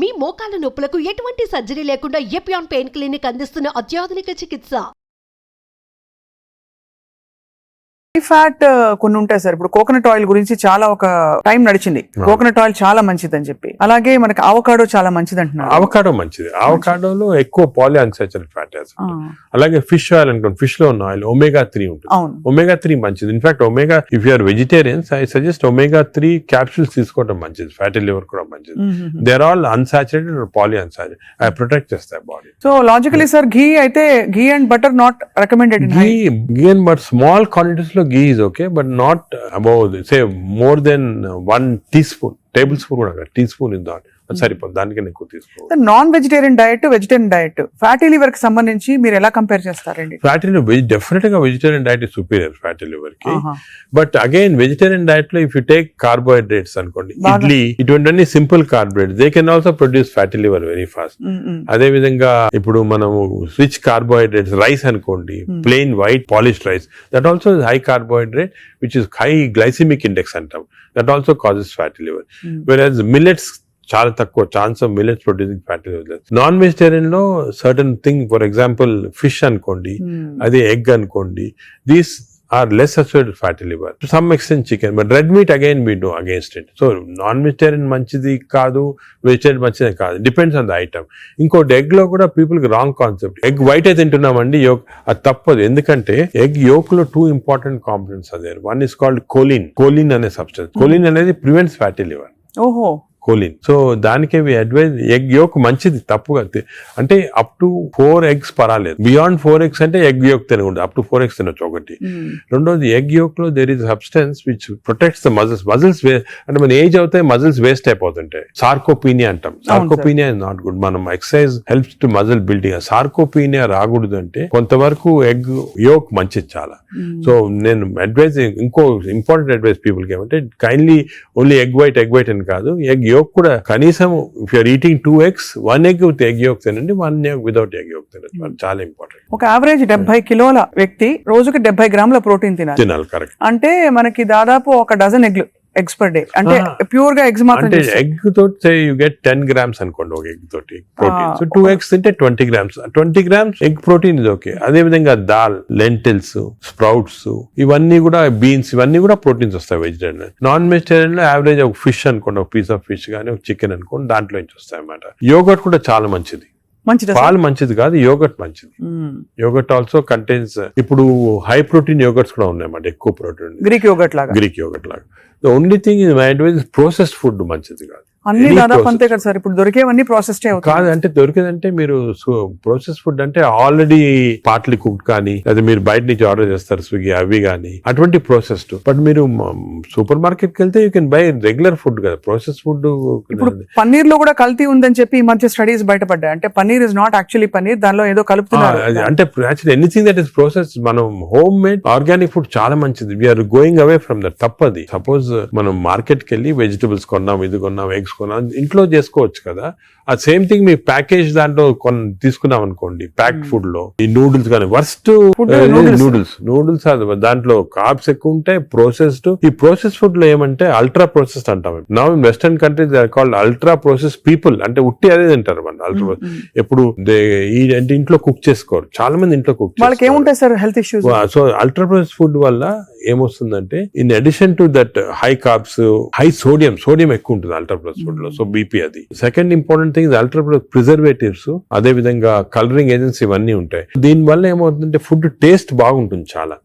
మీ మోకాల నొప్పులకు ఎటువంటి సర్జరీ లేకుండా ఎపియాన్ పెయిన్ క్లినిక్ అందిస్తున్న అత్యాధునిక చికిత్స. ఫ్యాట్ కొన్ని ఉంటాయి సార్. ఇప్పుడు కోకోనట్ ఆయిల్ గురించి చాలా ఒక టైం నడిచింది. కోకోనట్ ఆయిల్ చాలా మంచిది అని చెప్పి, అలాగే మనకి అవకాడో చాలా మంచిది అంటున్నారు. అవకాడో మంచిది. అవకాడోలో ఎక్కువ పాలీ అన్సాచురేటెడ్ ఫ్యాట్ అలాగే ఫిష్ ఆయిల్ అనుకోండి, ఫిష్ లో ఉన్న ఆయిల్ omega-3 ఉంటుంది. omega-3 మంచిది. In fact omega, if you are vegetarians, I suggest omega-3 capsules తీసుకోవడం మంచిది. ఫ్యాటీ లివర్ కూడా మంచిది. They are all unsaturated or poly unsaturated. I protect చేస్తాయి body. So logically sir, ghee అయితే ghee and butter not recommended. Ghee and but small quantities లో ghee is okay, but not above, say, more than 1 teaspoon, tablespoon కూడా teaspoon is not సరిపోదు. దానికన్నా ఎక్కువ తీసుకోవాలి. Non vegetarian diet, vegetarian diet, fatty liver కి సంబంధించి మీరు ఎలా కంపేర్ చేస్తారండి? ఫ్యాటీ లివర్ డెఫినెట్ గా vegetarian diet is superior fatty liver కి. బట్ అగైన్ వెజిటేరియన్ డైట్ లో ఇఫ్ యూ టేక్ కార్బోహైడ్రేట్స్ అనుకోండి, ఇడ్లీ, ఇటువంటి simple carbohydrates, they can also produce fatty liver very fast. అదే విధంగా ఇప్పుడు మనము రిచ్ కార్బోహైడ్రేట్స్, రైస్ అనుకోండి, plain white polished rice, that also is high carbohydrate which is high glycemic index అంటాం. That also causes fatty liver. Whereas millets చాలా తక్కువ chance of millets producing fatty liver. Non vegetarian లో certain thing, for example fish అనుకోండి, అదే egg అనుకోండి, these are less associated fatty liver. To some extent chicken, but red meat again we do against it. So non-vegetarian manchidi kaadu, vegetarian manchidi kaadu. Depends on the item. Inkoti egg lo kuda people ki wrong concept. Egg white అయితే తింటున్నామండి, yolk అది తప్పదు. ఎందుకంటే egg yolk లో 2 important components are there. One is called choline. Choline అనే substance. Choline అనేది prevents fatty liver. ఓహో, choline. So దానికే we advise egg yolk మంచిది, తప్పుగా అంటే అప్ టు 4 eggs పర్వాలేదు. బియాండ్ 4 eggs అంటే ఎగ్ యోక్ తినకూడదు. అప్ టు 4 eggs తినొచ్చు ఒకటి. రెండోది ఎగ్ యోక్ లో there is substance which protects the muscles. అంటే మన ఏజ్ అవుతాయి, మజిల్స్ వేస్ట్ అయిపోతుంటాయి. సార్కోపీనియా అంటాం. Sarcopenia is not good. మనం exercise helps to muscle building. సార్కోపీనియా రాకూడదు అంటే కొంతవరకు ఎగ్ యోక్ మంచిది చాలా. సో నేను అడ్వైజ్, ఇంకో ఇంపార్టెంట్ అడ్వైజ్ పీపుల్ కి ఏమంటే, కైండ్లీ ఓన్లీ ఎగ్ వైట్ అని కాదు, ఎగ్ యోక్ కూడా కనీసం if you're eating 2 eggs, 1 egg with egg yolk తినండి, 1 egg వితౌట్ ఎగ్ యోక్ తినండి. చాలా ఇంపార్టెంట్. ఒక యావరేజ్ 70 కిలోల వ్యక్తి రోజుకి 70 గ్రాముల ప్రోటీన్ తినాలి. కరెక్ట్. అంటే మనకి దాదాపు 1 డజన్ ఎగ్స్ పర్ డే. అంటే ప్యూర్ గా ఎగ్స్ మాత్రం. అంటే ఎగ్ తోటి యూ గెట్ 10 grams అనుకోండి ఒక ఎగ్ తోటి ప్రోటీన్. సో 2 eggs తింటే 20 grams. 20 grams ఎగ్ ప్రోటీన్ ఇది ఓకే. అదే విధంగా దాల్, లెంటిల్స్, స్ప్రౌట్స్, ఇవన్నీ కూడా, బీన్స్, ఇవన్నీ కూడా ప్రోటీన్స్ వస్తాయి వెజిటేరియన్. నాన్ వెజిటేరియన్ లో యావరేజ్ ఒక ఫిష్ అనుకోండి, ఒక పీస్ ఆఫ్ ఫిష్ కానీ ఒక చికెన్ అనుకోండి, దాంట్లో నుంచి వస్తాయి అన్నమాట. యోగర్ట్ కూడా చాలా మంచిది. పాలు మంచిది కాదు, యోగర్ట్ మంచిది. యోగర్ట్ ఆల్సో కంటైన్స్, ఇప్పుడు హై ప్రోటీన్ యోగర్ట్స్ కూడా ఉన్నాయన్నమాట, ఎక్కువ ప్రోటీన్. గ్రీక్ యోగర్ట్ లాగా. The only thing is my advice, processed food మంచిది కాదు. అన్ని దాదాపు అంతే కదా సార్. ఇప్పుడు దొరికేవన్నీ ప్రాసెస్డ్ కాదు. అంటే దొరికేదంటే మీరు ప్రాసెస్ ఫుడ్ అంటే ఆల్రెడీ పార్ట్లీ కుక్డ్ కానీ, లేదా మీరు బయట నుంచి ఆర్డర్ చేస్తారు స్విగ్గీ, అవి కానీ, అటువంటి ప్రాసెస్డ్. బట్ మీరు సూపర్ మార్కెట్ కి వెళ్తే you can buy regular food కదా, ప్రాసెస్ ఫుడ్. ఇప్పుడు పన్నీర్ లో కూడా కల్తీ ఉందని చెప్పి ఈ మధ్య స్టడీస్ బయటపడ్డాయి. అంటే paneer is not actually paneer, దానిలో ఏదో కలుపుతున్నారు. అంటే actually anything that is process, మనం హోమ్ మేడ్ ఆర్గానిక్ ఫుడ్ చాలా మంచిది. We're going away from that. తప్పది. సపోజ్ మనం మార్కెట్ కి వెళ్ళి వెజిటబుల్స్ కొన్నాం, ఇది కొన్నాం, ఎగ్స్ ఇంట్లో చేసుకోవచ్చు కదా. ఆ సేమ్ థింగ్ మీ ప్యాకేజ్ దాంట్లో తీసుకున్నాం అనుకోండి, ప్యాక్డ్ ఫుడ్ లో ఈ నూడిల్స్ కానీ, వర్స్ట్ నూడిల్స్ దాంట్లో కార్బ్స్ ఎక్కువ ఉంటాయి, ప్రాసెస్డ్. ఈ ప్రాసెస్ ఫుడ్ లో ఏమంటే అల్ట్రా ప్రాసెస్డ్ అంటాం. Now in western countries they are called ultra process people. అంటే ఉట్టి అదే తింటారు మన అల్ట్రా. ఎప్పుడు అంటే ఇంట్లో కుక్ చేసుకోరు చాలా మంది, ఇంట్లో కుక్ చేసుకోరు. సో అల్ట్రా ప్రాసెస్ ఫుడ్ వల్ల ఏమొస్తుందంటే, in addition to that high carbs, high sodium ఎక్కువ ఉంటుంది అల్ట్రా ప్రాసెస్ ఫుడ్ లో. సో బీపీ అది. Second important thing ultra preservatives, అదే విధంగా కలరింగ్ ఏజెంట్స్, ఇవన్నీ ఉంటాయి. దీని వల్ల ఏమవుతుందంటే ఫుడ్ టేస్ట్ బాగుంటుంది చాలా.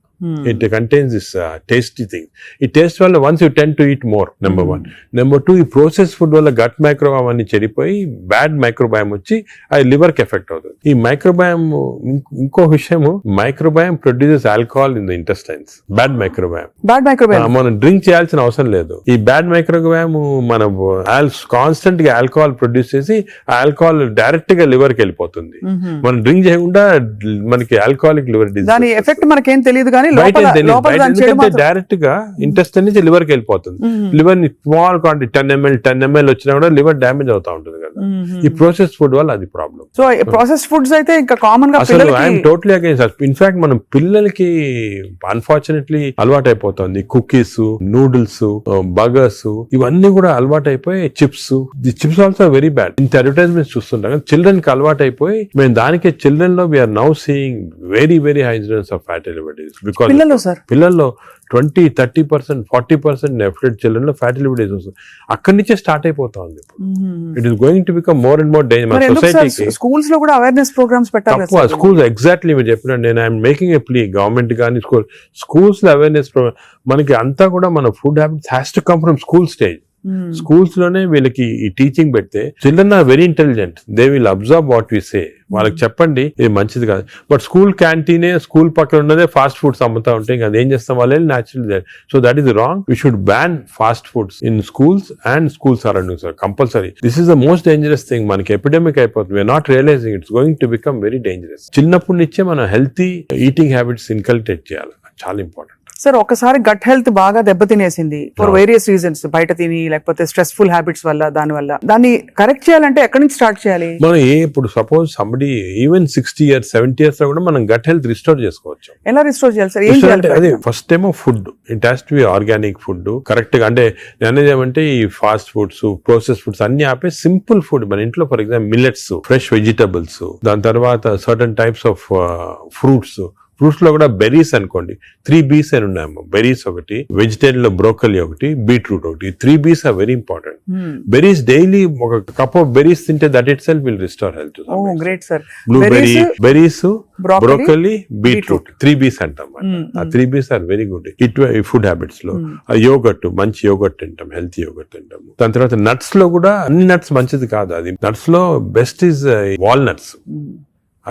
It contains this tasty thing. ఈ టేస్ట్ వల్ల once you tend to eat more, number 1. Number 2, ఈ ప్రాసెస్ ఫుడ్ వల్ల గట్ మైక్రోబయామ్ అన్ని చెడిపోయి బ్యాడ్ మైక్రోబయామ్ వచ్చి అది లివర్ కి ఎఫెక్ట్ అవుతుంది. ఈ మైక్రోబయామ్, ఇంకో విషయము, microbiome produces alcohol in the intestines. Bad microbiome మనం డ్రింక్ చేయాల్సిన అవసరం లేదు. ఈ బ్యాడ్ మైక్రోబయామ్ మనం కాన్స్టెంట్ గా ఆల్కహాల్ ప్రొడ్యూస్ చేసి ఆ ఆల్కహాల్ డైరెక్ట్ గా లివర్ కి వెళ్ళిపోతుంది. మనం డ్రింక్ చేయకుండా మనకి ఆల్కహాలిక్ లివర్ డిసీజ్. దాని ఎఫెక్ట్ మనకేం తెలియదు కానీ లోపల లోపల దాని చెడు ఎందుకంటే మాత్రం- డైరెక్ట్ గా ఇంటెస్టైన్ నుంచి లివర్ కి వెళ్ళిపోతుంది. లివర్ ని స్మాల్ క్వాంటిటీ 10 ml వచ్చినా కూడా లివర్ డ్యామేజ్ అవుతా ఉంటుంది కదా. ఈ ప్రాసెస్ ఫుడ్ వల్ల అది ప్రాబ్లం. సో ప్రాసెస్ ఫుడ్స్ అయితే ఇంకా కామన్ గా అసలు పిల్లలకి ఐఎమ్ టోటలీ అగైన్స్. ఇన్ఫాక్ట్ మనం పిల్లలకి అన్ఫార్చునేట్లీ అలవాటు అయిపోతుంది. కుకీస్, నూడిల్స్, బర్గర్స్ ఇవన్నీ కూడా అలవాటు అయిపోయి chips. The chips also very bad. ఇంత అడ్వర్టైజ్మెంట్స్ చూస్తుంటాం. చిల్డ్రన్ కి అలవాటు అయిపోయి మేము దానికే చిల్డ్రన్ లో we are now seeing very very high incidence of fatty liver disease. Because పిల్లలు సార్ పిల్లల్లో 20-30%, 40% ఎఫ్లెట్ చిల్డ్రన్ లో ఫ్యాటీ లివర్ డిసీజ్ వస్తుంది. అక్కడి నుంచే స్టార్ట్ అయిపోతా ఉంది. It is going to become more and more danger. మరి ఎందుకు సార్ సొసైటీకి స్కూల్స్ లో కూడా అవేర్నెస్ ప్రోగ్రామ్స్ పెట్టాలి కదా తక్కువ సార్? స్కూల్స్ ఎగ్జాక్ట్లీ మీరు చెప్పినట్టు నేను I'm making a plea government కానీ స్కూల్స్ లో అవేర్నెస్ మనకి అంతా కూడా మన food habits has to come from school stage. Schools లోనే వీళ్ళకి ఈ టీచింగ్ పెడితే children are very intelligent. They will observe what we say. వాళ్ళకి చెప్పండి ఇది మంచిది కాదు. బట్ స్కూల్ క్యాంటీనే స్కూల్ పక్కన ఉన్నదే ఫాస్ట్ ఫుడ్స్ అమ్ముతా ఉంటే ఇంకా అదేం చేస్తాం వాళ్ళు natural. So that is wrong. We should ban fast foods in schools and school surroundings compulsory. This is the most dangerous thing. మనకి ఎపిడమిక్ అయిపోతుంది. We are not realizing it's going to become very dangerous. చిన్నప్పటి నుంచే మనం healthy eating habits inculcate చేయాలి. చాలా important. Sir ఒకసారి gut health బాగా దెబ్బతినేసింది ఫర్ వేరియస్ రీజన్స్, బయట తిని లేకపోతే స్ట్రెస్ఫుల్ హ్యాబిట్స్ వల్ల, దాని దాన్ని కరెక్ట్ చేయాలంటే ఎక్కడి నుంచి స్టార్ట్ చేయాలి? మనం ఇప్పుడు suppose somebody even 60 years 70 years లో కూడా మనం గట్ హెల్త్ రిస్టోర్ చేసుకోవచ్చు. ఎలా రిస్టోర్ చేయాలి సార్? ఏం చేయాలి? అదే ఫస్ట్ ఏమో food. It has to be organic food correct గా. అంటే అనేది ఏమంటే ఈ ఫాస్ట్ ఫుడ్స్, ప్రాసెస్ ఫుడ్స్ అన్ని ఆపే సింపుల్ ఫుడ్ మన ఇంట్లో. For example millets, fresh vegetables, దాని తర్వాత certain types of fruits. Fruits లో కూడా బెర్రీస్ అనుకోండి, 3 B's అని ఉన్నాయమ్మా. బెర్రీస్ ఒకటి, వెజిటేరియన్ లో బ్రోకలీ ఒకటి, బీట్రూట్ ఒకటి. 3 B's are very important. Berries daily ఒక కప్ ఆఫ్ బెర్రీస్ తింటే that itself will restore health. Oh great sir. Blueberry, berries, broccoli, broccoli, beetroot. 3 B's అంటాం. ఆ 3 B's are very good food habits లో. Yogurt, మంచి yogurt తింటాం, healthy yogurt తింటాం. దాని తర్వాత నట్స్ లో కూడా అన్ని నట్స్ మంచిది కాదు. అది నట్స్ లో బెస్ట్ ఈజ్ వాల్నట్స్.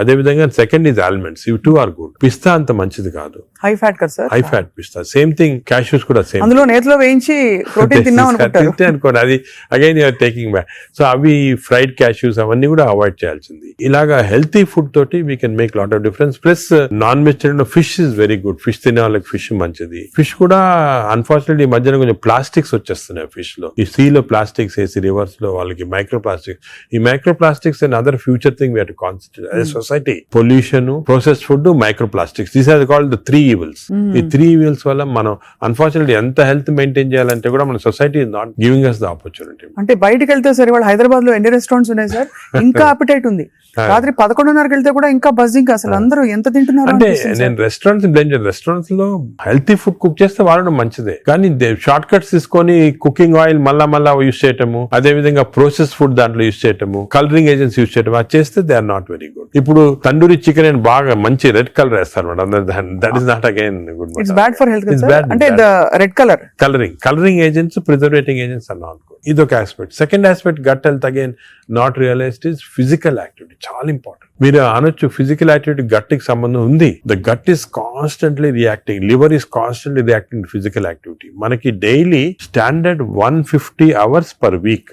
అదే విధంగా సెకండ్ ఈజ్ ఆల్మండ్స్. ఇవి 2 ఆర్ గుడ్. పిస్తా అంత మంచిది కాదు, హై ఫ్యాట్ కదా సార్? హై ఫ్యాట్ పిస్తా. సేమ్ థింగ్ క్యాష్యూస్ కూడా సేమ్. అందులో నేతిలో వేయించి ప్రోటీన్ తిన్నాం అనుకుంటారు. అనుకోండి అది again you are taking back. So అవి ఫ్రైడ్ క్యాష్యూస్ అవన్నీ కూడా అవాయిడ్ చేయాల్సింది. ఇలాగా హెల్తీ ఫుడ్ తోటి we can make lot of difference. Plus non vegetarian fish is very good. Fish తినే వాళ్ళకి ఫిష్ మంచిది. ఫిష్ కూడా అన్ఫార్చునేట్లీ ఈ మధ్యన కొంచెం ప్లాస్టిక్స్ వచ్చేస్తున్నాయి ఫిష్ లో. ఈ సీ లో ప్లాస్టిక్స్ వేసి రివర్స్ లో వాళ్ళకి మైక్రో ప్లాస్టిక్స్. ఈ micro plastics and other future thing we have to concentrate as a society. Pollution, processed food, micro plastics. These are called the 3 evils. ఈ 3 evils వల్ల మనం అన్ఫార్చునేట్లీ ఎంత హెల్త్ మెయింటైన్ చేయాలంటే కూడా మన society is not giving us the opportunity. అంటే బయటకు వెళ్తే సార్ ఇవాళ హైదరాబాద్ లో ఎన్ని రెస్టారెంట్స్ ఉన్నాయి సార్? ఇంకా అపిటైట్ ఉంది. రాత్రి 11:30కి వెళ్తే కూడా ఇంకా బజ్జింగ్. అసలు అందరూ ఎంత తింటున్నారు అంటే నేను రెస్టారెంట్స్ లో హెల్తీ ఫుడ్ కుక్ చేస్తే వాడడం మంచిదే. కానీ షార్ట్ కట్స్ తీసుకొని కుకింగ్ ఆయిల్ మళ్ళా యూస్ చేయటము, అదే విధంగా ప్రాసెస్ ఫుడ్ దాంట్లో యూస్ చేయటము, కలరింగ్ ఏజెంట్స్ యూస్ చేయటం, అది చేస్తే they are not very good. ఇప్పుడు తండూరి చికెన్ అని బాగా మంచి రెడ్ కలర్ వేస్తారు madam. That is not again good. It's bad for health. అంటే red colouring agents, preserving agents are not good. ఇదొక aspect. Second aspect gut health again not realised is physical activity. చాలా important. మీరు అనొచ్చు physical activity gut కి సంబంధం ఉంది. The gut is constantly reacting, liver is constantly reacting to physical activity. మనకి daily standard 150 hours per week.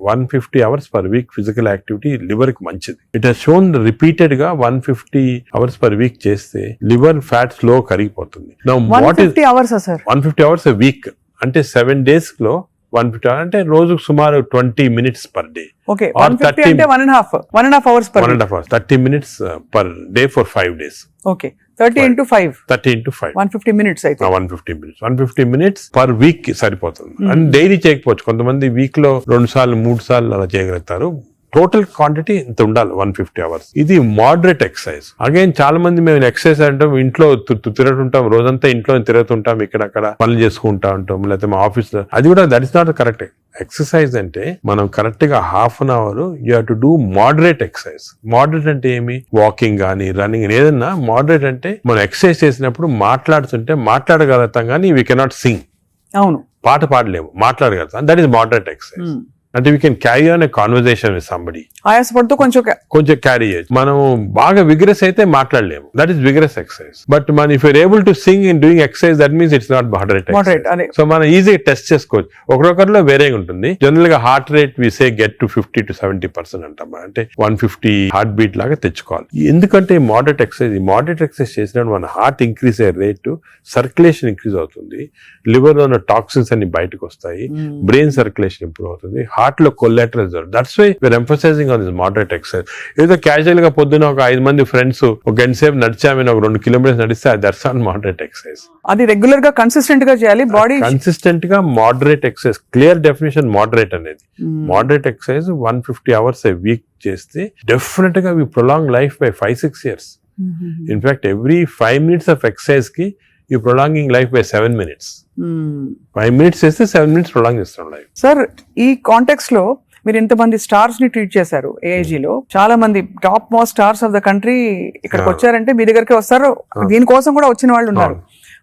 150 hours per week physical activity liver కి మంచిది. It has shown repeated గా 150 hours per week చేస్తే liver fat slow కరిగిపోతుంది. 150 hours sir? 150 hours a week అంటే 7 days లో 150 hours అంటే రోజుకు సుమారు 20 minutes per day. ఓకే, 150 అంటే 1.5 hours per 1.5 hours, 30 minutes per day for 5 days. Okay, 30 into 5 150 minutes అయితే 150 minutes per week కి సరిపోతుంది. అండ్ డైలీ చేయకపోవచ్చు. కొంతమంది వీక్ లో 2 సార్లు 3 సార్లు అలా చేయగలుగుతారు. టోటల్ క్వాంటిటీ ఇంత ఉండాలి 150 hours. ఇది మోడరేట్ ఎక్సర్సైజ్. అగైన్ చాలా మంది మేము ఎక్సర్సైజ్ అంటాం, ఇంట్లో తిరుగుతుంటాం, రోజంతా ఇంట్లో తిరుగుతుంటాం, ఇక్కడక్కడ పనులు చేసుకుంటా ఉంటాం, లేకపోతే మా ఆఫీస్ లో. అది కూడా that is not correct. Exercise అంటే మనం కరెక్ట్ గా ½ an hour you have to do moderate exercise. Moderate అంటే ఏమి? వాకింగ్ కానీ రన్నింగ్ ఏదన్నా. మోడరేట్ అంటే మనం ఎక్సర్సైజ్ చేసినప్పుడు మాట్లాడుతుంటే మాట్లాడగలుగుతాం కానీ వీ కెనాట్ సింగ్. అవును, పాట పాడలేము, మాట్లాడగలుగుతాం. That is moderate exercise. అంటే we can carry on a conversation with somebody, ఆయాసపడుతూ కొంచెం క్యారీ చేయొచ్చు. మనం బాగా విగ్రెస్ అయితే మాట్లాడలేము, that is vigorous exercise. But మన if you're able to sing in doing exercise, that means it's not moderate. అదే సో మనం ఈజీగా టెస్ట్ చేసుకోవచ్చు. ఒకరొకరిలో వేరే ఉంటుంది. జనరల్ గా heart rate we say get to 50 to 70% అంటాం, అంటే 150 హార్ట్ బీట్ లాగా తెచ్చుకోవాలి. ఎందుకంటే మోడరేట్ ఎక్సర్సైజ్ చేసినప్పుడు మన హార్ట్ ఇంక్రీజ్ అయ్యే రేటు, సర్క్యులేషన్ ఇంక్రీజ్ అవుతుంది, లివర్ లో ఉన్న టాక్సిన్స్ అన్ని బయటకు వస్తాయి, బ్రెయిన్ సర్క్యులేషన్ ఇంప్రూవ్ అవుతుంది, హార్ట్ లో collateral. That's why we are emphasizing on this moderate exercise. ఏదో క్యాజువల్ గా పొద్దున ఒక 5 మంది ఫ్రెండ్స్ ఒక గంట సేపు నడిచామని ఒక 2 kilometers నడిస్తే దట్స్ నాట్ మోడరేట్ ఎక్సర్సైజ్. అది రెగ్యులర్ గా కన్సిస్టెంట్ గా చేయాలి. బాడీ కన్సిస్టెంట్ గా moderate exercise, clear definition moderate అనేది. Moderate exercise 150 hours a week చేస్తే డెఫినెట్ గా we prolong life by 5-6 years. In fact every 5 minutes of exercise కి you prolonging life by 7 minutes. 5 minutes చేస్తే 7 minutes prolong చేస్తాం life. Sir, ఈ context లో మీరు ఇంతమంది స్టార్స్ ని ట్రీట్ చేశారు AIG లో. చాలా మంది top most stars of the country ఇక్కడికి వచ్చారంటే మీ దగ్గరికి వస్తారు. దీనికోసం కూడా వచ్చిన వాళ్ళు ఉన్నారు.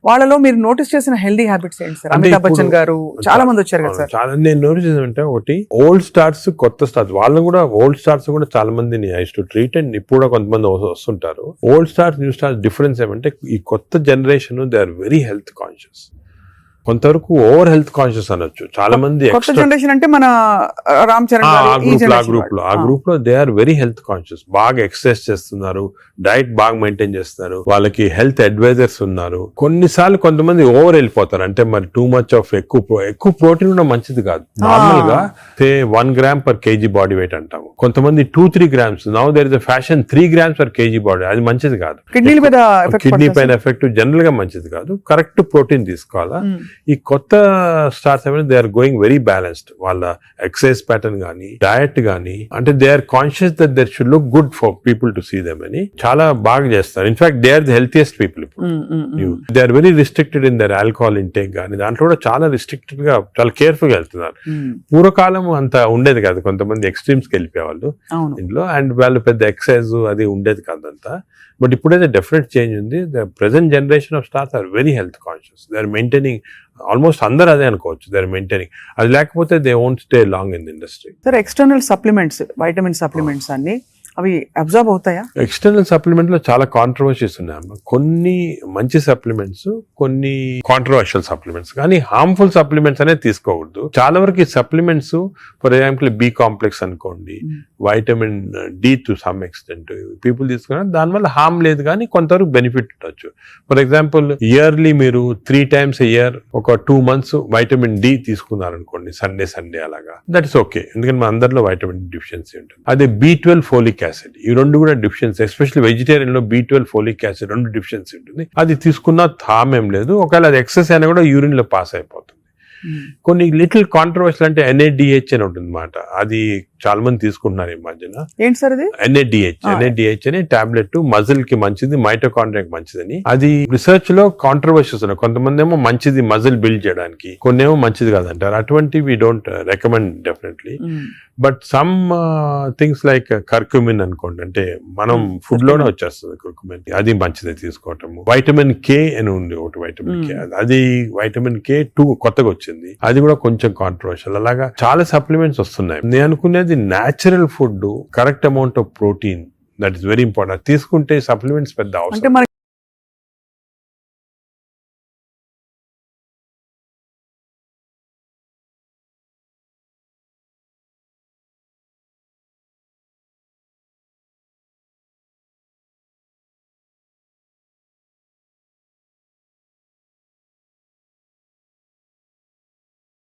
వాళ్ళలో మీరు నోటీస్ చేసిన హెల్దీ హ్యాబిట్స్ ఏంటి సార్? అమితాబ్ బచ్చన్ గారు చాలా మంది వచ్చారు కదా సార్. చాలా నేను నోటీస్ చేసానంటే, ఒకటి ఓల్డ్ స్టార్స్, కొత్త స్టార్స్, వాళ్ళు కూడా ఓల్డ్ స్టార్స్ కూడా చాలా మందిని ఐ టు ట్రీట్, అండ్ ఇప్పుడు కూడా కొంతమంది వస్తుంటారు. Old stars, new stars difference ఏమంటే, ఈ కొత్త generation they are very health conscious. కొంతవరకు ఓవర్ హెల్త్ కాన్షియస్ అనొచ్చు. చాలా మంది కొత్త జనరేషన్ అంటే మన రామ్ చరణ్ ఆ గ్రూప్ లో they are very health conscious. బాగా ఎక్సర్సైజ్ చేస్తున్నారు, డైట్ బాగా మెయింటైన్ చేస్తున్నారు, వాళ్ళకి హెల్త్ అడ్వైజర్స్ ఉన్నారు. కొన్నిసార్లు కొంతమంది ఓవర్ వెళ్ళిపోతారు, అంటే మరి టూ మచ్ ఆఫ్ ఎక్కువ ప్రోటీన్ కూడా మంచిది కాదు. నార్మల్ గా 1 gram per kg body weight అంటాము. కొంతమంది 2-3 grams. Now there is a fashion 3 grams per kg body. అది మంచిది కాదు. కిడ్నీ పైన ఎఫెక్ట్ జనరల్ గా మంచిది కాదు. కరెక్ట్ ప్రోటీన్ తీసుకోవాలా. ఈ కొత్త స్టార్స్ ఏమైనా they are going very balanced. వాళ్ళ ఎక్సర్సైజ్ ప్యాటర్న్ గానీ, డయట్ గానీ, అంటే they are conscious that there should look good for people to see them అని చాలా బాగా చేస్తారు. In fact they are the healthiest people. They are very restricted in their alcohol intake గానీ, దాంట్లో కూడా చాలా రిస్ట్రిక్టెడ్ గా, చాలా కేర్ఫుల్ గా వెళ్తున్నారు. పూర్వకాలం అంత ఉండేది కాదు, కొంతమంది ఎక్స్ట్రీమ్స్ కి వెళ్ళిపోయేవాళ్ళు ఇంట్లో, అండ్ వాళ్ళు పెద్ద ఎక్సర్సైజ్ అది ఉండేది కాదంతా. బట్ ఇప్పుడైతే డెఫినెట్ చేంజ్ ఉంది. The present generation of stars are very health conscious. They are maintaining, almost అందరూ అదే అనుకోవచ్చు, దే ఆర్ మెయింటైనింగ్. అది లేకపోతే they won't stay long in the industry. Sir, external supplements, vitamin supplements అన్ని అవి observe అవుతాయా? External supplement లో చాలా కాంట్రవర్సీస్ ఉన్నాయి. కొన్ని మంచి సప్లిమెంట్స్, కొన్ని కాంట్రవర్షియల్ సప్లిమెంట్స్, కానీ హార్మ్ఫుల్ సప్లిమెంట్స్ అనేది తీసుకోకూడదు. చాలా వరకు ఈ supplements, for example B complex అనుకోండి, vitamin D to some extent people తీసుకున్నారు, దానివల్ల హార్మ్ లేదు, కానీ కొంతవరకు బెనిఫిట్ ఉండొచ్చు. ఫర్ ఎగ్జాంపుల్ ఇయర్లీ మీరు 3 times a year ఒక 2 months వైటమిన్ D తీసుకున్నారు అనుకోండి, సండే అలాగా, దట్ ఇస్ ఓకే. ఎందుకంటే మన అందరిలో వైటమిన్ డిఫిషియన్సీ ఉంటుంది. అదే B12 ఫోలిక్ యాసిడ్, ఈ రెండు కూడా డిఫిషియన్సీ, ఎస్పెషల్లీ వెజిటేరియన్ లో B12 ఫోలిక్ యాసిడ్ 2 డిఫిషియన్సీ ఉంటుంది. అది తీసుకున్నా హామ్ ఏం లేదు. ఒకవేళ అది ఎక్సెస్ అయినా కూడా యూరిన్ లో పాస్ అయిపోతుంది. కొన్ని లిటిల్ కాంట్రవర్షియల్ అంటే NADH అని ఉంటుంది అన్నమాట. అది చాలా మంది తీసుకుంటున్నారు ఈ మధ్యన. ఏంటి సార్ అది? NADH అనే టాబ్లెట్ మజిల్ కి మంచిది, మైటోకాండ్రియా కి మంచిదని. అది రిసర్చ్ లో కాంట్రవర్షియస్ ఉన్నాయి. కొంతమంది ఏమో మంచిది మజిల్ బిల్డ్ చేయడానికి, కొన్ని ఏమో మంచిది కాదంటారు. అటువంటి we don't recommend definitely. But some things like curcumin అనుకోండి, అంటే మనం ఫుడ్ లోనే వచ్చేస్తుంది కర్క్యూమిన్, అది మంచిది తీసుకోవటము. వైటమిన్ K అని ఉంది ఒకటి, వైటమిన్ K, అది వైటమిన్ K2 కొత్తగా వచ్చింది, అది కూడా కొంచెం కాంట్రవర్షియల్. అలాగా చాలా సప్లిమెంట్స్ వస్తున్నాయి. నేను అనుకునేది natural food, correct amount of protein, that is very important. తీసుకుంటే సప్లిమెంట్స్ పెద్ద అవసరం.